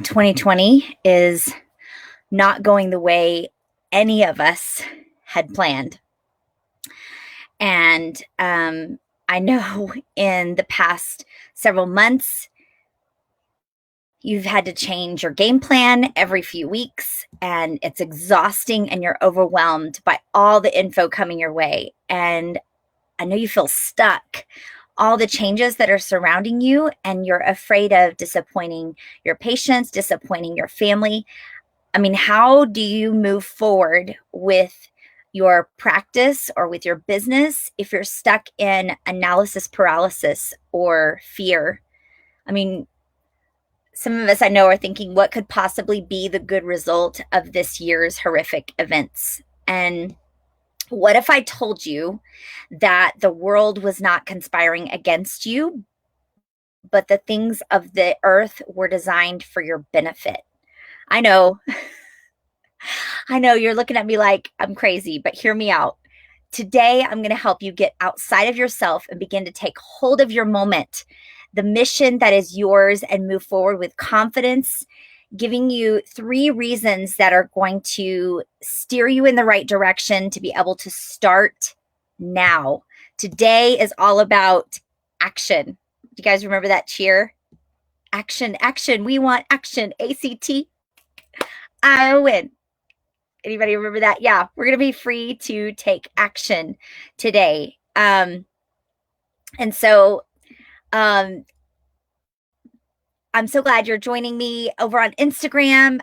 2020 is not going the way any of us had planned. And I know in the past several months, you've had to change your game plan every few weeks, and it's exhausting and you're overwhelmed by all the info coming your way. And I know you feel stuck, all the changes that are surrounding you, and you're afraid of disappointing your patients, disappointing your family. I mean, how do you move forward with your practice or with your business if you're stuck in analysis paralysis or fear? I mean, some of us I know are thinking, what could possibly be the good result of this year's horrific events? And what if I told you that the world was not conspiring against you, but the things of the earth were designed for your benefit? I know, I know you're looking at me like I'm crazy, but hear me out. Today, I'm going to help you get outside of yourself and begin to take hold of your moment, the mission that is yours, and move forward with confidence, giving you 3 reasons that are going to steer you in the right direction to be able to start now. Today is all about action. Do you guys remember that cheer? Action, action. We want action. ACT. I win. Anybody remember that? Yeah, we're going to be free to take action today. And so I'm so glad you're joining me over on Instagram.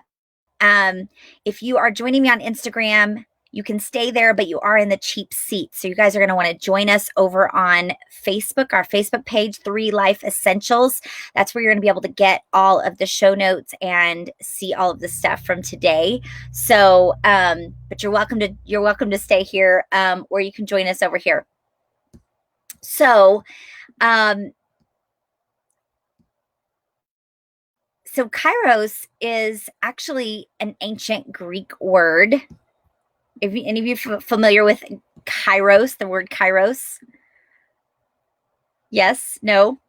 If you are joining me on Instagram, you can stay there, but you are in the cheap seat. So you guys are going to want to join us over on Facebook, our Facebook page, 3 Life Essentials. That's where you're going to be able to get all of the show notes and see all of the stuff from today. So, but you're welcome to stay here, or you can join us over here. So, So kairos is actually an ancient Greek word. If any of you familiar with kairos, the word kairos? Yes? No?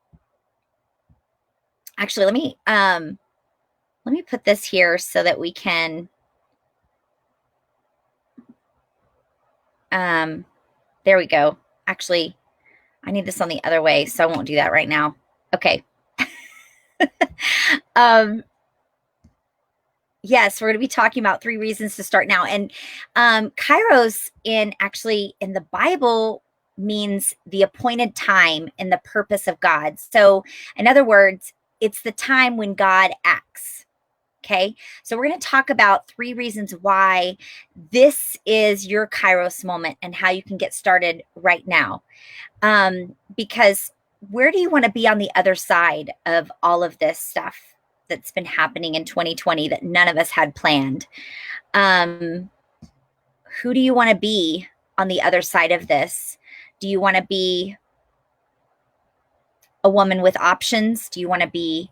Actually, let me put this here so that we can there we go. Actually, I need this on the other way, so I won't do that right now. Okay. Yes, we're going to be talking about 3 reasons to start now. And kairos in the Bible means the appointed time and the purpose of God. So in other words, it's the time when God acts. Okay. So we're going to talk about 3 reasons why this is your kairos moment and how you can get started right now. Because where do you want to be on the other side of all of this stuff that's been happening in 2020 that none of us had planned? Who do you want to be on the other side of this? Do you want to be a woman with options? Do you want to be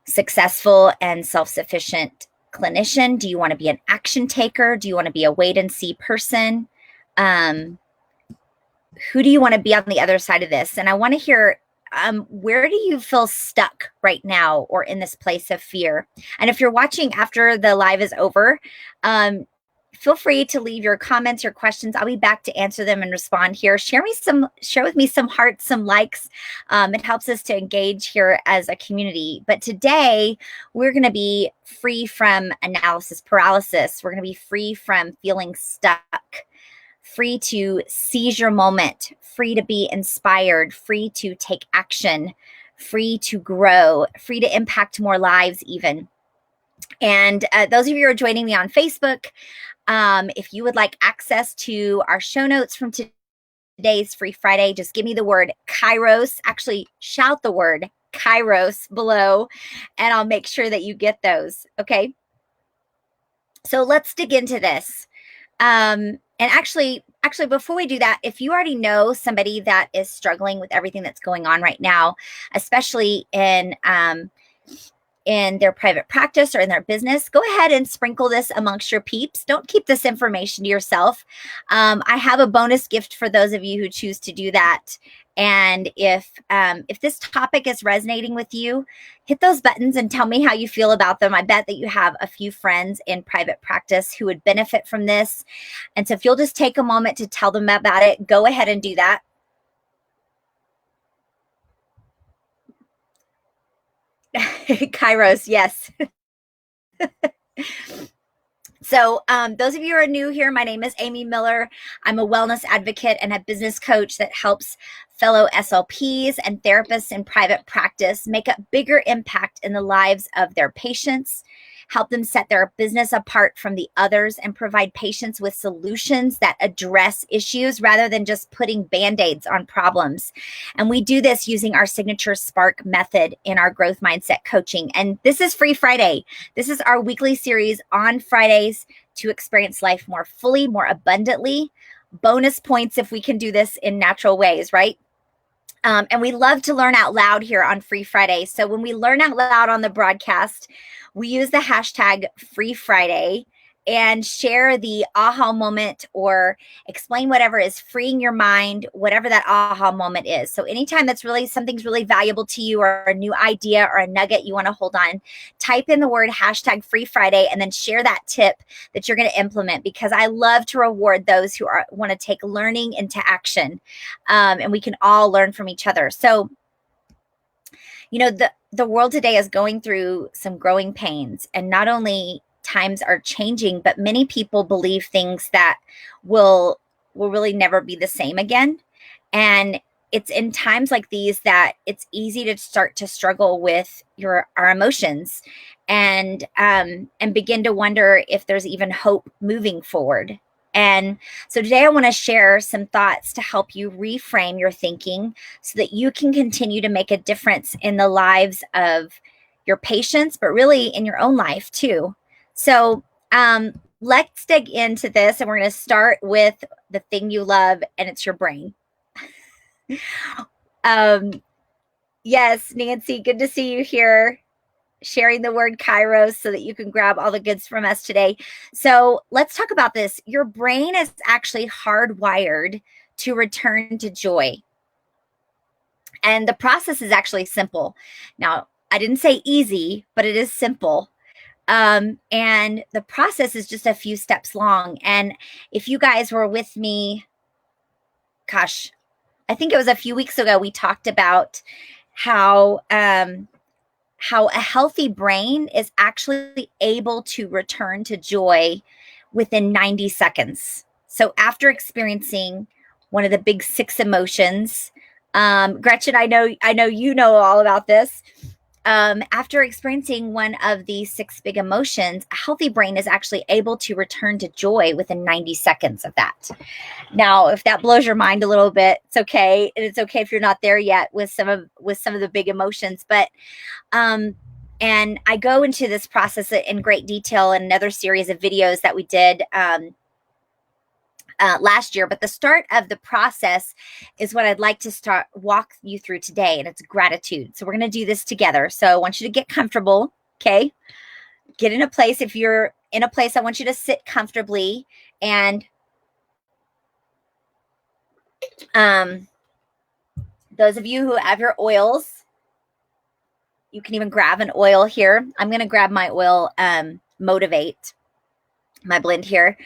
successful and self-sufficient clinician? Do you want to be an action taker? Do you want to be a wait and see person? Who do you want to be on the other side of this? And I want to hear, where do you feel stuck right now or in this place of fear? And if you're watching after the live is over, feel free to leave your comments, your questions. I'll be back to answer them and respond here. Share with me some hearts, some likes. It helps us to engage here as a community. But today we're going to be free from analysis paralysis. We're going to be free from feeling stuck, free to seize your moment, free to be inspired, free to take action, free to grow, free to impact more lives even. And those of you who are joining me on Facebook, if you would like access to our show notes from today's Free Friday, just give me the word kairos. Actually, shout the word kairos below, and I'll make sure that you get those. Okay. So let's dig into this. And actually, before we do that, if you already know somebody that is struggling with everything that's going on right now, especially in their private practice or in their business, go ahead and sprinkle this amongst your peeps. Don't keep this information to yourself. I have a bonus gift for those of you who choose to do that. And if this topic is resonating with you, hit those buttons and tell me how you feel about them. I bet that you have a few friends in private practice who would benefit from this. And so if you'll just take a moment to tell them about it, go ahead and do that. Kairos, yes. So those of you who are new here, my name is Amy Miller. I'm a wellness advocate and a business coach that helps fellow SLPs and therapists in private practice make a bigger impact in the lives of their patients, help them set their business apart from the others, and provide patients with solutions that address issues rather than just putting Band-Aids on problems. And we do this using our signature Spark method in our growth mindset coaching. And this is Free Friday. This is our weekly series on Fridays to experience life more fully, more abundantly. Bonus points if we can do this in natural ways, right? And we love to learn out loud here on Free Friday. So when we learn out loud on the broadcast, we use the hashtag Free Friday and share the aha moment or explain whatever is freeing your mind, whatever that aha moment is. So anytime that's really something's really valuable to you or a new idea or a nugget you want to hold on, type in the word hashtag Free Friday and then share that tip that you're going to implement, because I love to reward those who want to take learning into action, and we can all learn from each other. So, you know, the world today is going through some growing pains, and not only times are changing, but many people believe things that will really never be the same again. And it's in times like these that it's easy to start to struggle with our emotions and begin to wonder if there's even hope moving forward. And so today I want to share some thoughts to help you reframe your thinking so that you can continue to make a difference in the lives of your patients, but really in your own life too. So let's dig into this, and we're going to start with the thing you love, and it's your brain. Yes, Nancy, good to see you here, sharing the word Kairos so that you can grab all the goods from us today. So let's talk about this. Your brain is actually hardwired to return to joy. And the process is actually simple. Now, I didn't say easy, but it is simple. And the process is just a few steps long. And if you guys were with me, gosh, I think it was a few weeks ago, we talked about how a healthy brain is actually able to return to joy within 90 seconds. So after experiencing one of the big 6 emotions, Gretchen, I know you know all about this. After experiencing one of these 6 big emotions, a healthy brain is actually able to return to joy within 90 seconds of that. Now, if that blows your mind a little bit, it's okay. And it's okay if you're not there yet with some of the big emotions. But and I go into this process in great detail in another series of videos that we did last year. But the start of the process is what I'd like to walk you through today, and it's gratitude. So we're going to do this together. So I want you to get comfortable, okay? Get in a place. If you're in a place, I want you to sit comfortably, and those of you who have your oils, you can even grab an oil here. I'm going to grab my oil, Motivate, my blend here.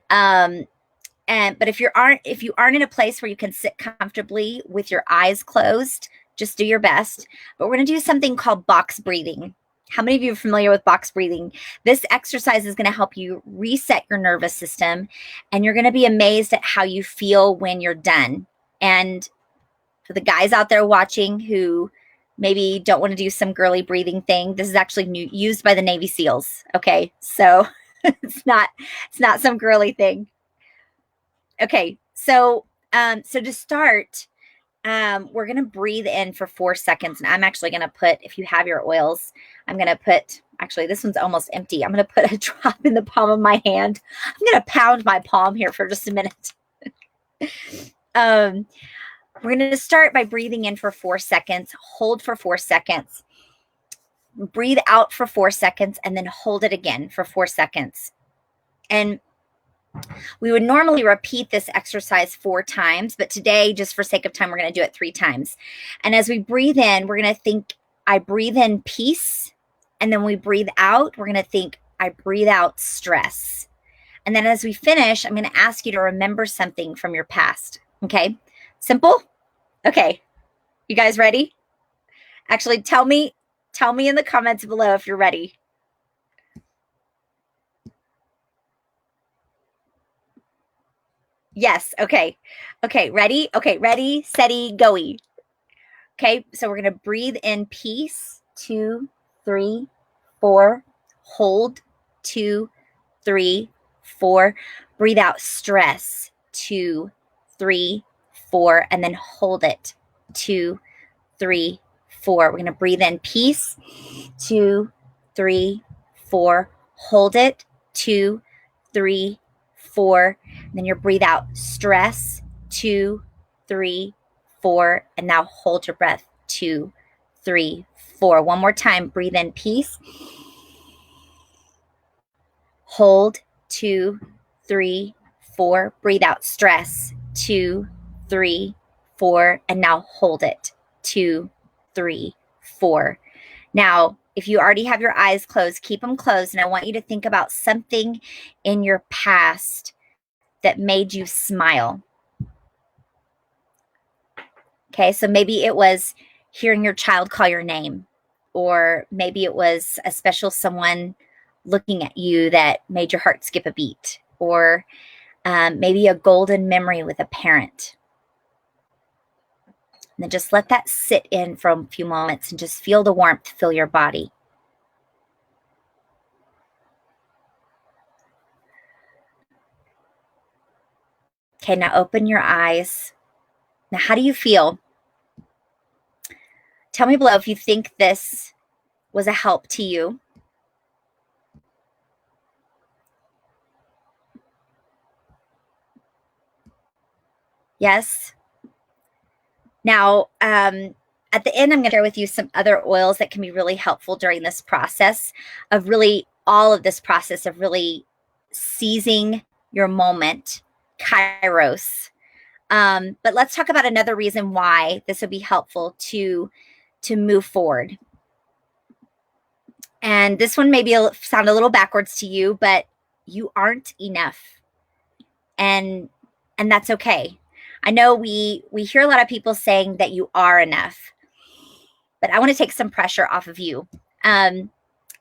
But if you aren't in a place where you can sit comfortably with your eyes closed, just do your best. But we're going to do something called box breathing. How many of you are familiar with box breathing? This exercise is going to help you reset your nervous system, and you're going to be amazed at how you feel when you're done. And for the guys out there watching who maybe don't want to do some girly breathing thing, this is actually used by the Navy SEALs. Okay, so it's not some girly thing. Okay, so to start, we're gonna breathe in for 4 seconds, and I'm actually gonna put, if you have your oils, I'm gonna put, actually this one's almost empty. I'm gonna put a drop in the palm of my hand. I'm gonna pound my palm here for just a minute. We're going to start by breathing in for 4 seconds, hold for 4 seconds, breathe out for 4 seconds, and then hold it again for 4 seconds. And We would normally repeat this exercise 4 times, but today, just for sake of time, we're going to do it 3 times. And as we breathe in, we're going to think, I breathe in peace. And then we breathe out, we're going to think, I breathe out stress. And then as we finish, I'm going to ask you to remember something from your past. Okay? Simple? Okay. You guys ready? Actually, tell me in the comments below if you're ready. Yes. Okay. Okay. Ready? Okay. Ready, steady, goey. Okay. So we're going to breathe in peace. 2, 3, 4. Hold. 2, 3, 4. Breathe out stress. 2, 3, 4. And then hold it. 2, 3, 4. We're going to breathe in peace. 2, 3, 4. Hold it. 2, 3, 4. And then you breathe out stress. 2, 3, 4. And now hold your breath. 2, 3, 4. One more time. Breathe in peace. Hold. 2, 3, 4. Breathe out stress. 2, 3, 4. And now hold it. 2, 3, 4. Now, if you already have your eyes closed, keep them closed. And I want you to think about something in your past that made you smile. Okay, so maybe it was hearing your child call your name, or maybe it was a special someone looking at you that made your heart skip a beat, or maybe a golden memory with a parent. And then just let that sit in for a few moments and just feel the warmth fill your body. Okay, now open your eyes. Now, how do you feel? Tell me below if you think this was a help to you. Yes? Now, at the end, I'm going to share with you some other oils that can be really helpful during this process of really, all of this process of really seizing your moment, Kairos. But let's talk about another reason why this would be helpful to move forward. And this one may sound a little backwards to you, but you aren't enough. And that's okay. I know we hear a lot of people saying that you are enough, but I want to take some pressure off of you.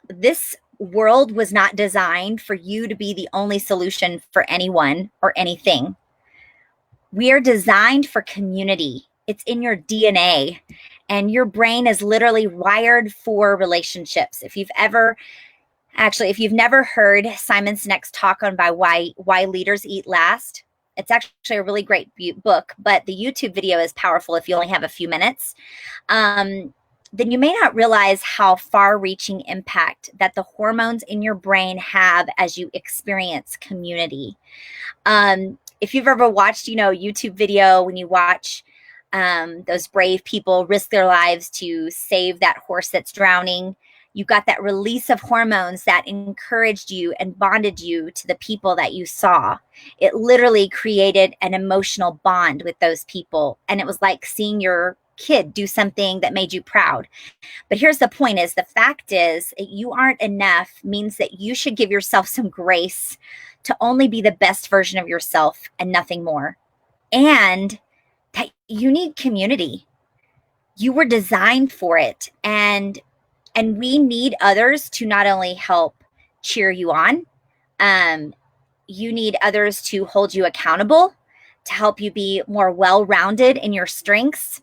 This world was not designed for you to be the only solution for anyone or anything. We are designed for community. It's in your DNA, and your brain is literally wired for relationships. If you've never heard Simon Sinek's talk on why leaders eat last, it's actually a really great book, but the YouTube video is powerful if you only have a few minutes. Then you may not realize how far-reaching impact that the hormones in your brain have as you experience community. If you've ever watched, YouTube video, when you watch those brave people risk their lives to save that horse that's drowning, you got that release of hormones that encouraged you and bonded you to the people that you saw. It literally created an emotional bond with those people. And it was like seeing your kid do something that made you proud. But here's the point: is the fact is that you aren't enough means that you should give yourself some grace to only be the best version of yourself and nothing more. And that you need community. You were designed for it. And we need others to not only help cheer you on, you need others to hold you accountable, to help you be more well-rounded in your strengths.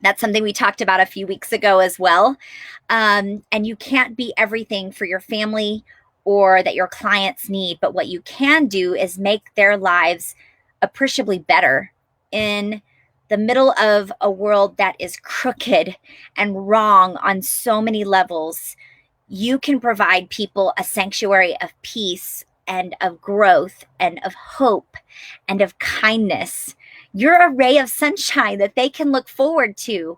That's something we talked about a few weeks ago as well. And you can't be everything for your family or that your clients need, but what you can do is make their lives appreciably better in the middle of a world that is crooked and wrong on so many levels. You can provide people a sanctuary of peace and of growth and of hope and of kindness. You're a ray of sunshine that they can look forward to.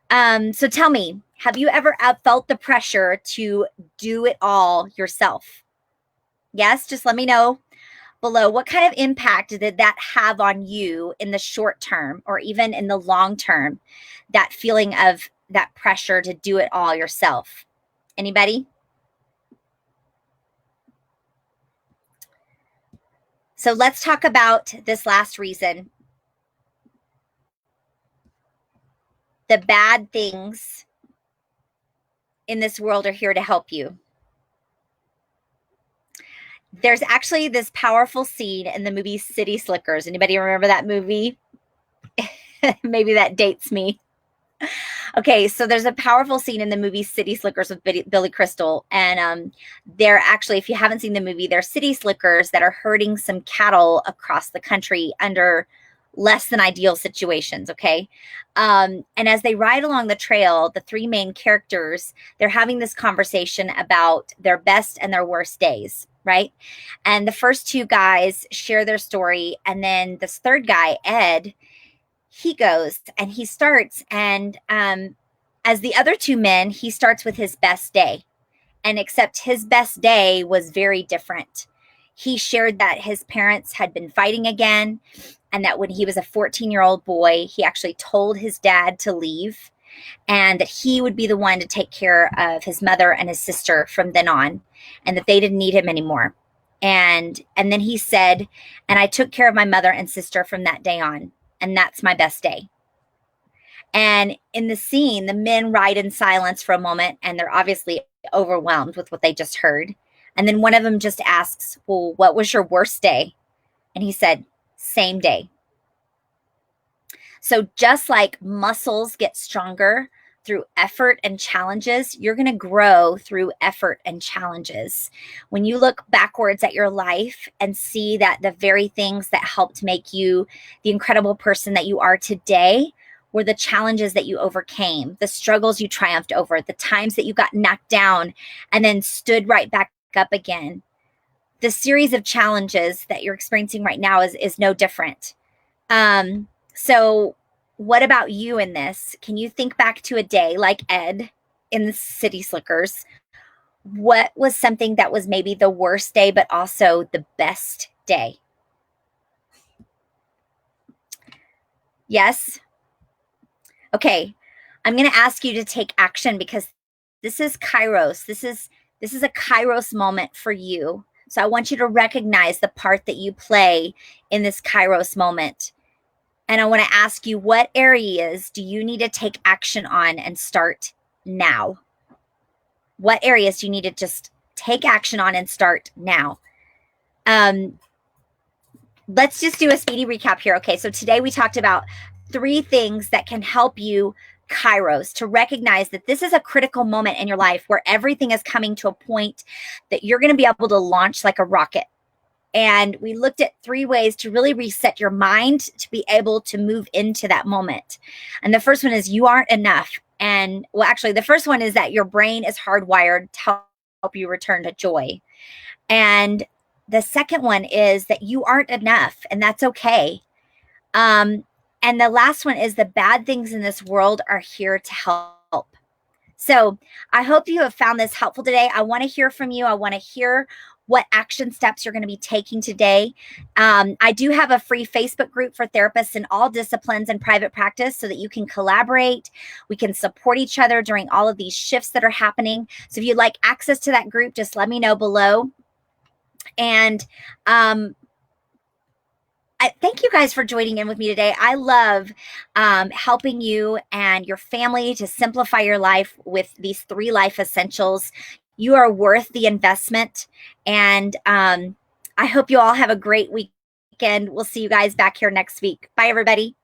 So tell me, have you ever felt the pressure to do it all yourself? Yes, just let me know. below, what kind of impact did that have on you in the short term or even in the long term? That feeling of that pressure to do it all yourself. Anybody? So let's talk about this last reason. The bad things in this world are here to help you. There's actually this powerful scene in the movie City Slickers. Anybody remember that movie? Maybe that dates me. Okay, so there's a powerful scene in the movie City Slickers with Billy Crystal. And they're actually, if you haven't seen the movie, they're city slickers that are herding some cattle across the country under less than ideal situations, okay? And as they ride along the trail, the three main characters, they're having this conversation about their best and their worst days, right? And the first two guys share their story. And then this third guy, Ed, he goes and he starts. And as the other two men, he starts with his best day. And except his best day was very different. He shared that his parents had been fighting again, and that when he was a 14-year-old boy, he actually told his dad to leave and that he would be the one to take care of his mother and his sister from then on, and that they didn't need him anymore. And then he said, and I took care of my mother and sister from that day on, and that's my best day. And in the scene, the men ride in silence for a moment, and they're obviously overwhelmed with what they just heard. And then one of them just asks, well, what was your worst day? And he said, same day. So just like muscles get stronger through effort and challenges, you're going to grow through effort and challenges. When you look backwards at your life and see that the very things that helped make you the incredible person that you are today were the challenges that you overcame, the struggles you triumphed over, the times that you got knocked down and then stood right back up again. The series of challenges that you're experiencing right now is no different. So what about you in this? Can you think back to a day like Ed in the City Slickers? What was something that was maybe the worst day, but also the best day? Yes? Okay. I'm going to ask you to take action because this is Kairos. This is a Kairos moment for you. So I want you to recognize the part that you play in this Kairos moment. And I want to ask you, what areas do you need to take action on and start now? What areas do you need to just take action on and start now? Let's just do a speedy recap here. Okay, so today we talked about 3 things that can help you Kairos, to recognize that this is a critical moment in your life where everything is coming to a point that you're going to be able to launch like a rocket. And we looked at 3 ways to really reset your mind to be able to move into that moment. And the first one is you aren't enough. And well, actually, the first one is that your brain is hardwired to help you return to joy. And the second one is that you aren't enough, and that's okay. And the last one is the bad things in this world are here to help. So I hope you have found this helpful today. I want to hear from you. I want to hear what action steps you're going to be taking today. I do have a free Facebook group for therapists in all disciplines and private practice so that you can collaborate. We can support each other during all of these shifts that are happening. So if you'd like access to that group, just let me know below. And thank you guys for joining in with me today. I love helping you and your family to simplify your life with these 3 life essentials. You are worth the investment. And I hope you all have a great weekend. We'll see you guys back here next week. Bye, everybody.